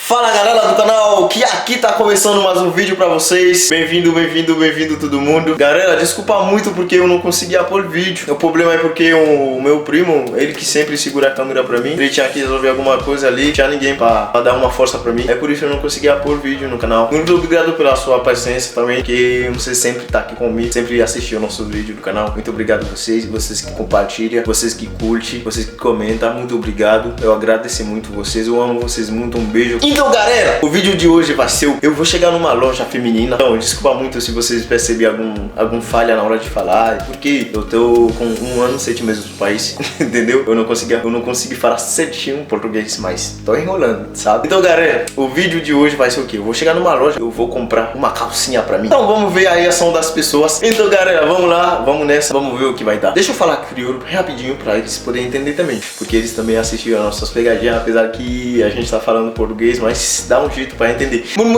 Fala galera do canal, que aqui tá começando mais um vídeo pra vocês. Bem-vindo todo mundo. Galera, desculpa muito porque eu não conseguia pôr vídeo. O problema é porque o meu primo, ele que sempre segura a câmera pra mim, ele tinha que resolver alguma coisa ali, tinha ninguém pra dar uma força pra mim. É por isso que eu não conseguia pôr vídeo no canal. Muito obrigado pela sua paciência também, que você sempre tá aqui comigo, sempre assistiu o nosso vídeo do canal. Muito obrigado a vocês que compartilham, vocês que curtem, vocês que comentam. Muito obrigado, eu agradeço muito vocês, eu amo vocês muito, um beijo. Então galera, o vídeo de hoje vai ser eu vou chegar numa loja feminina. Então desculpa muito se vocês perceberem algum falha na hora de falar, porque eu tô com 1 ano e 7 meses no país. Entendeu? Eu não consegui falar certinho português, mas tô enrolando, sabe? Então galera, o vídeo de hoje vai ser o que? Eu vou chegar numa loja, eu vou comprar uma calcinha pra mim. Então vamos ver a reação das pessoas. Então galera, vamos lá, vamos nessa, vamos ver o que vai dar. Deixa eu falar crioulo rapidinho pra eles poderem entender também, porque eles também assistiram as nossas pegadinhas, apesar que a gente tá falando português, mas dá um jeito pra entender. Muito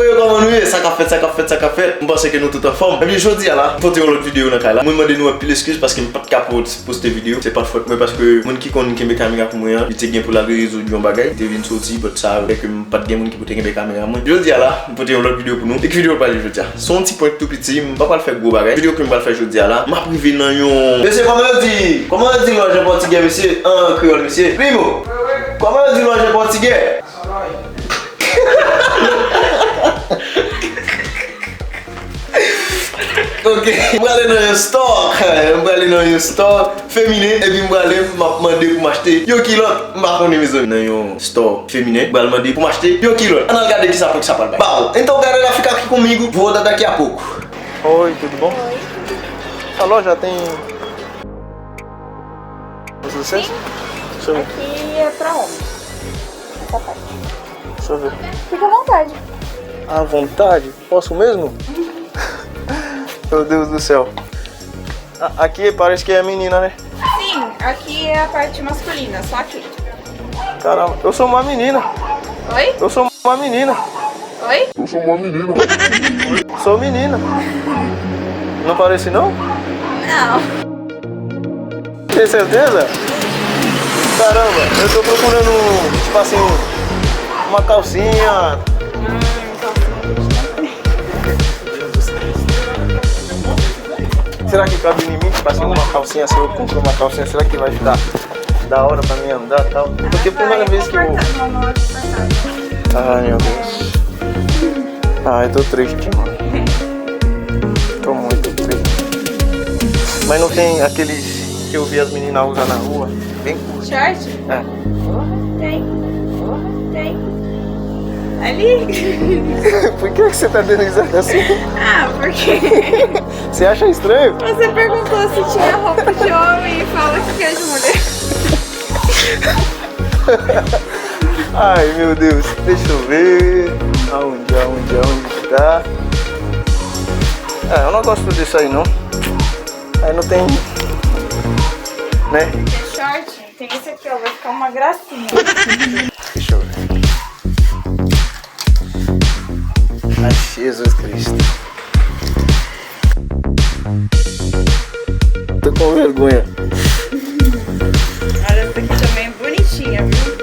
café. Não posso que não tô fome. Mais je dis là, faut une autre vidéo na cara. Moi demandé nous un pile excuse parce que pas de capot poster vidéo. C'est pas faute mais parce que moun qui connaît que caméra pour moi, il était bien pour la résoudre un bagage, il vient sortir pour ça avec que pas de moun qui peut tenir caméra moi. Je dis là, faut une autre vidéo pour nous. Et que vidéo pas je dis. Son petit point tout petit, pas le faire gros bagage. Vidéo que me pas faire je dis là, m'a privé dans yon. Monsieur comment dit loge portugais monsieur? Un créole monsieur. Primo. Comment dit loge portugais? Ok, je vais aller dans un store féminin et puis je vais aller demander pour m'acheter un kilo. Je vais aller dans un store féminin, je vais demander pour m'acheter un kilo. On va regarder qui ça peut que ça parle. Bah, então galera, fica aqui comigo, vou dar daqui a pouco. Oi, tudo bom? Oi. A loja tem sucesso? Aqui é pra homem. Essa parte. Deixa eu ver. Fica à vontade. À vontade? Posso mesmo? Meu Deus do céu. Aqui parece que é menina, né? Sim, aqui é a parte masculina, só aqui. Caramba, eu sou uma menina. Oi? Eu sou uma menina. Oi? Eu sou uma menina. Sou menina. Não parece não? Não. Tem certeza? Caramba, eu tô procurando, tipo assim, uma calcinha. Será que cabe em mim? Tipo assim, uma calcinha assim, eu compro uma calcinha, será que vai ficar da hora pra mim andar e tal? Porque é a primeira vez que eu vou. Ai meu Deus. Ai, eu tô triste, mano. Tô muito triste. Mas não tem aqueles que eu vi as meninas usando na rua? Bem curto. Short? É. Tem. Ali? Por que você tá dando risada assim? Ah, porque Você acha estranho? você perguntou se tinha roupa de homem e fala que é de mulher. Ai meu Deus, deixa eu ver. Aonde tá? Eu não gosto disso aí não. Aí não tem, né? Tem short? Tem esse aqui, ó, vai ficar uma gracinha. Deixa eu ver. Ai, Jesus Cristo. Tô com vergonha. Olha, essa aqui também é bonitinha, viu?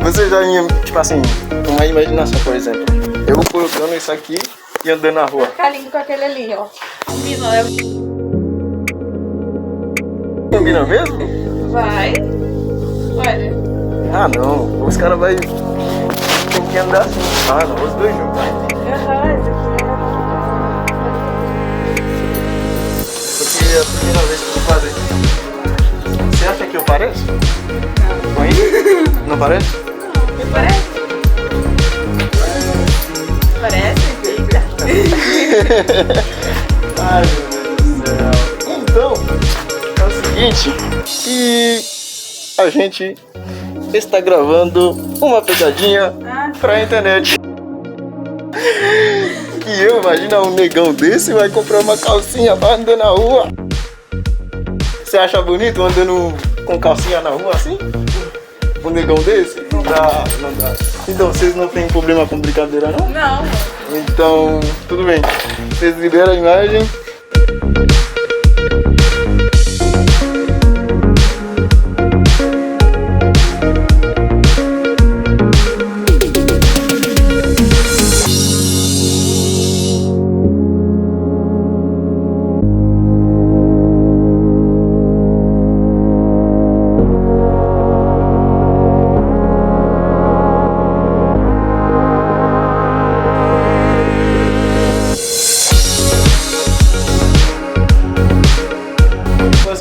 Você já ia, tipo assim, uma imaginação, por exemplo. Eu colocando isso aqui e andando na rua. Fica lindo com aquele ali, ó. Combina, né? Combina mesmo? Vai. Olha. Ah não, os caras vai. Tem que andar assim. Ah não, os dois juntos. Porque é a primeira vez que eu vou fazer. Você acha que eu pareço? Não. Com ele? Não parece? Não, parece? Parece? Eita. Ai meu Deus do céu. Então, é o seguinte, que a gente está gravando uma pegadinha pra internet. Que eu, imagina um negão desse vai comprar uma calcinha pra andar na rua. Você acha bonito andando com calcinha na rua assim? Um negão desse? Não dá. Então vocês não tem problema com brincadeira não? Não. Então, tudo bem. Vocês liberam a imagem.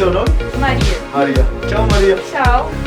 seu nome? Maria. Maria. Tchau, Maria. Tchau.